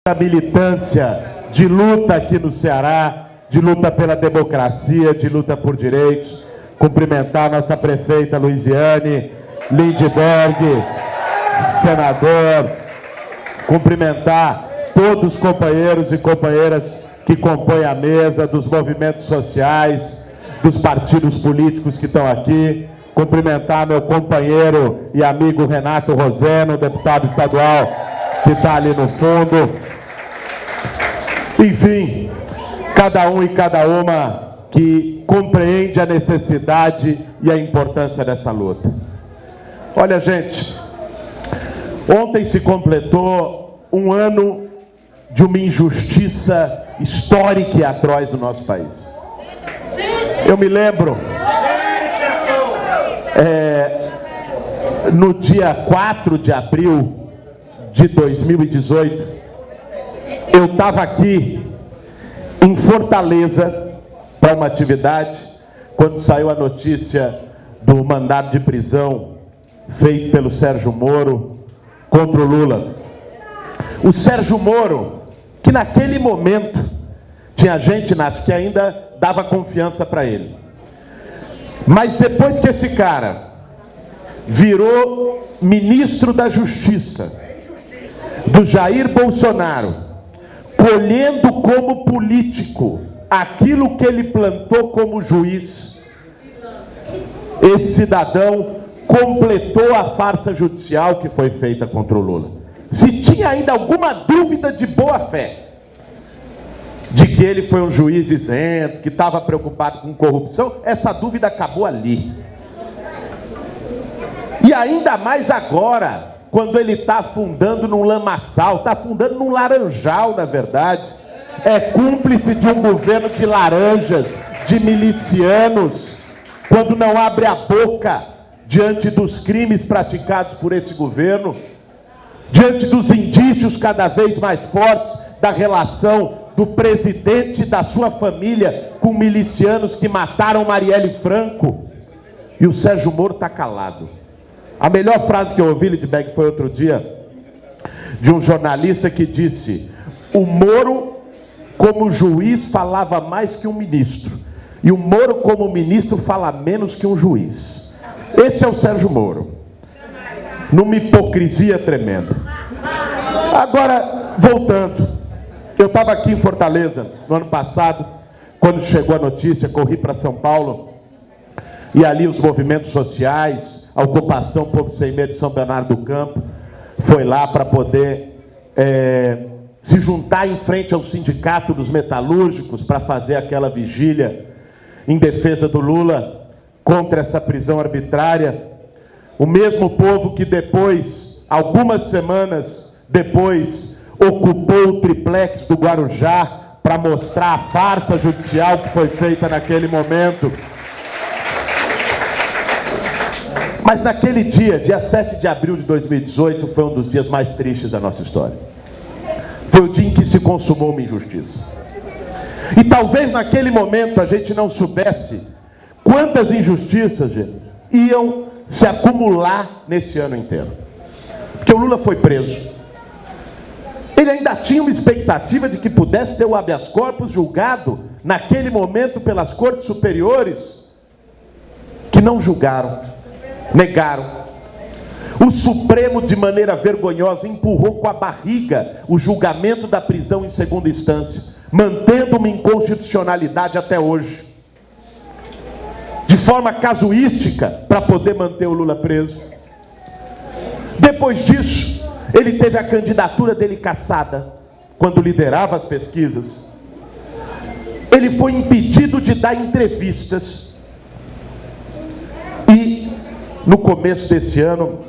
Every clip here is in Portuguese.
da militância de luta aqui no Ceará, de luta pela democracia, de luta por direitos. Cumprimentar a nossa prefeita Luiziane Lindbergh, senador, cumprimentar todos os companheiros e companheiras que compõem a mesa, dos movimentos sociais, dos partidos políticos que estão aqui, cumprimentar meu companheiro e amigo Renato Roseno, deputado estadual, que está ali no fundo. Enfim, cada um e cada uma que compreende a necessidade e a importância dessa luta. Olha, gente, ontem se completou um ano de uma injustiça histórica e atroz no nosso país. Eu me lembro, no dia 4 de abril de 2018, eu estava aqui em Fortaleza para uma atividade, quando saiu a notícia do mandado de prisão feito pelo Sérgio Moro contra o Lula. O Sérgio Moro, que naquele momento tinha gente que ainda dava confiança para ele. Mas depois que esse cara virou ministro da Justiça do Jair Bolsonaro, colhendo como político aquilo que ele plantou como juiz, esse cidadão completou a farsa judicial que foi feita contra o Lula. Se tinha ainda alguma dúvida de boa fé, de que ele foi um juiz isento, que estava preocupado com corrupção, essa dúvida acabou ali. E ainda mais agora, quando ele está afundando num lamaçal, está afundando num laranjal, na verdade. É cúmplice de um governo de laranjas, de milicianos, quando não abre a boca diante dos crimes praticados por esse governo, diante dos indícios cada vez mais fortes da relação do presidente e da sua família com milicianos que mataram Marielle Franco. E o Sérgio Moro está calado. A melhor frase que eu ouvi, Lindbergh, foi outro dia, de um jornalista que disse: o Moro, como juiz, falava mais que um ministro, e o Moro, como ministro, fala menos que um juiz. Esse é o Sérgio Moro, numa hipocrisia tremenda. Agora, voltando, eu estava aqui em Fortaleza no ano passado, quando chegou a notícia, corri para São Paulo, e ali os movimentos sociais, a ocupação Povo Sem Medo de São Bernardo do Campo, foi lá para poder se juntar em frente ao sindicato dos metalúrgicos para fazer aquela vigília em defesa do Lula contra essa prisão arbitrária. O mesmo povo que depois, algumas semanas depois, ocupou o triplex do Guarujá para mostrar a farsa judicial que foi feita naquele momento. Mas naquele dia, dia 7 de abril de 2018, foi um dos dias mais tristes da nossa história. Foi o dia em que se consumou uma injustiça. E talvez naquele momento a gente não soubesse quantas injustiças, gente, iam se acumular nesse ano inteiro. Porque o Lula foi preso. Ele ainda tinha uma expectativa de que pudesse ser o habeas corpus julgado naquele momento pelas cortes superiores, que não julgaram, negaram. O Supremo, de maneira vergonhosa, empurrou com a barriga o julgamento da prisão em segunda instância, mantendo uma inconstitucionalidade até hoje, de forma casuística, para poder manter o Lula preso. Depois disso, ele teve a candidatura dele cassada, quando liderava as pesquisas. Ele foi impedido de dar entrevistas. E, no começo desse ano,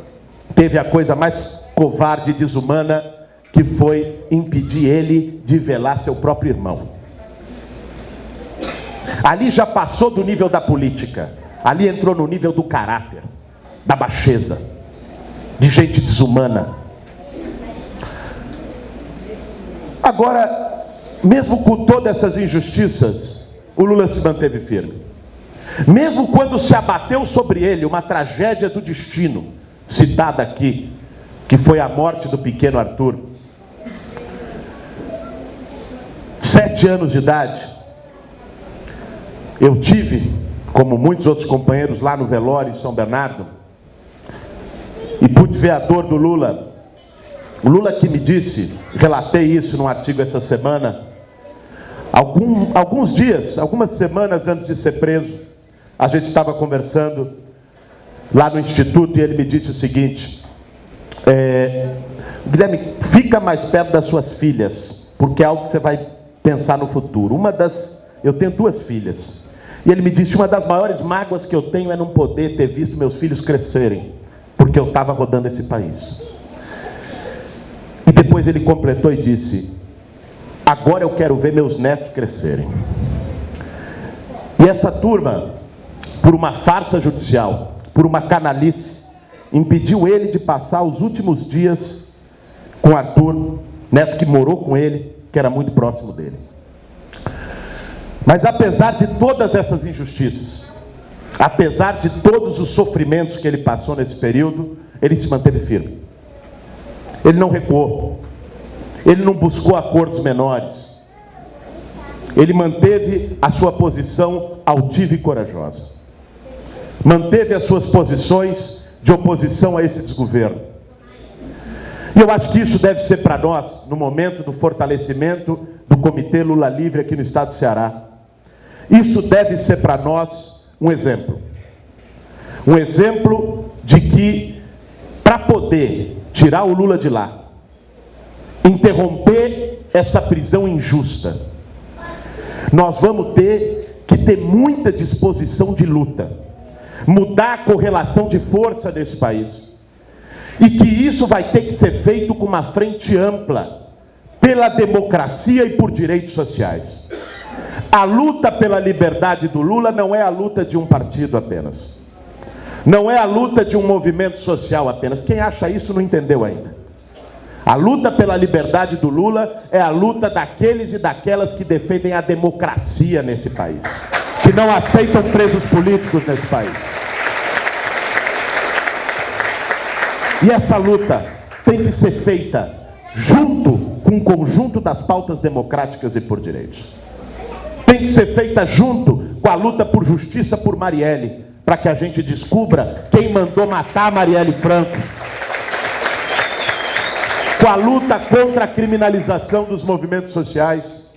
teve a coisa mais covarde e desumana, que foi impedir ele de velar seu próprio irmão. Ali já passou do nível da política. Ali entrou no nível do caráter, da baixeza, de gente desumana. Agora, mesmo com todas essas injustiças, o Lula se manteve firme. Mesmo quando se abateu sobre ele uma tragédia do destino, citada aqui, que foi a morte do pequeno Arthur, 7 anos de idade, eu tive, como muitos outros companheiros, lá no velório em São Bernardo, e pude ver a dor do Lula. O Lula que me disse, relatei isso num artigo essa semana, alguns dias, algumas semanas antes de ser preso, a gente estava conversando lá no Instituto e ele me disse o seguinte: Guilherme, fica mais perto das suas filhas, porque é algo que você vai pensar no futuro. Eu tenho 2 filhas, e ele me disse: uma das maiores mágoas que eu tenho é não poder ter visto meus filhos crescerem, porque eu estava rodando esse país. E depois ele completou e disse: agora eu quero ver meus netos crescerem. E essa turma, por uma farsa judicial, por uma canalice, impediu ele de passar os últimos dias com Arthur, neto que morou com ele, que era muito próximo dele. Mas apesar de todas essas injustiças, apesar de todos os sofrimentos que ele passou nesse período, ele se manteve firme. Ele não recuou. Ele não buscou acordos menores. Ele manteve a sua posição altiva e corajosa. Manteve as suas posições de oposição a esse desgoverno. E eu acho que isso deve ser para nós, no momento do fortalecimento do Comitê Lula Livre aqui no estado do Ceará, isso deve ser para nós um exemplo. Um exemplo de que, para poder tirar o Lula de lá, interromper essa prisão injusta, nós vamos ter que ter muita disposição de luta, mudar a correlação de força desse país, e que isso vai ter que ser feito com uma frente ampla, pela democracia e por direitos sociais. A luta pela liberdade do Lula não é a luta de um partido apenas, não é a luta de um movimento social apenas. Quem acha isso não entendeu ainda. A luta pela liberdade do Lula é a luta daqueles e daquelas que defendem a democracia nesse país, que não aceitam presos políticos nesse país. E essa luta tem que ser feita junto com o conjunto das pautas democráticas e por direitos. Tem que ser feita junto com a luta por justiça por Marielle, para que a gente descubra quem mandou matar a Marielle Franco. Com a luta contra a criminalização dos movimentos sociais.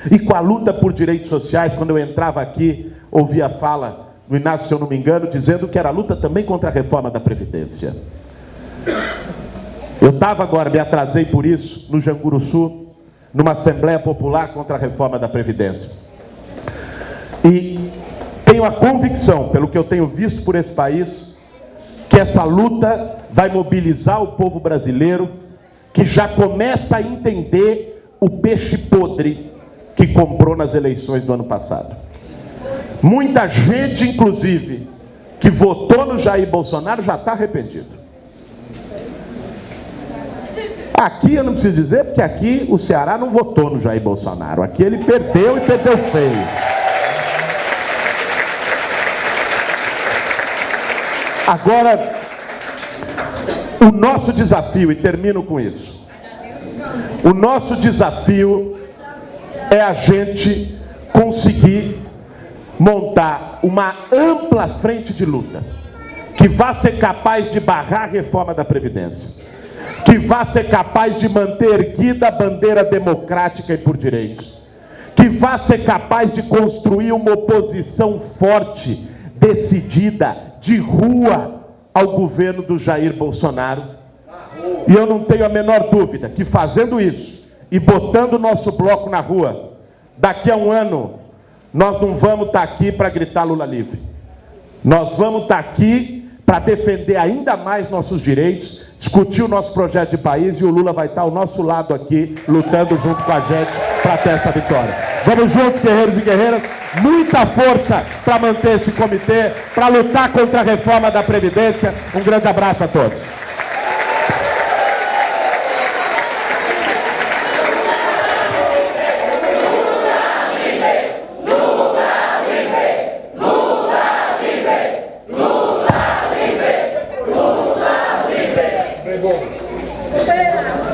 E com a luta por direitos sociais. Quando eu entrava aqui, ouvia a fala do Inácio, se eu não me engano, dizendo que era a luta também contra a reforma da Previdência. Eu estava agora, me atrasei por isso, no Janguruçu, numa Assembleia Popular contra a reforma da Previdência. E tenho a convicção, pelo que eu tenho visto por esse país, que essa luta vai mobilizar o povo brasileiro, que já começa a entender o peixe podre que comprou nas eleições do ano passado. Muita gente, inclusive, que votou no Jair Bolsonaro já está arrependido. Aqui eu não preciso dizer, porque aqui o Ceará não votou no Jair Bolsonaro. Aqui ele perdeu e perdeu feio. Agora, o nosso desafio, e termino com isso, o nosso desafio é a gente conseguir montar uma ampla frente de luta, que vá ser capaz de barrar a reforma da Previdência, que vá ser capaz de manter erguida a bandeira democrática e por direitos, que vá ser capaz de construir uma oposição forte, decidida, de rua ao governo do Jair Bolsonaro. E eu não tenho a menor dúvida que fazendo isso e botando o nosso bloco na rua, daqui a um ano nós não vamos estar aqui para gritar Lula livre. Nós vamos estar aqui para defender ainda mais nossos direitos, discutir o nosso projeto de país, e o Lula vai estar ao nosso lado aqui, lutando junto com a gente para ter essa vitória. Vamos juntos, guerreiros e guerreiras, muita força para manter esse comitê, para lutar contra a reforma da Previdência. Um grande abraço a todos. Lula livre!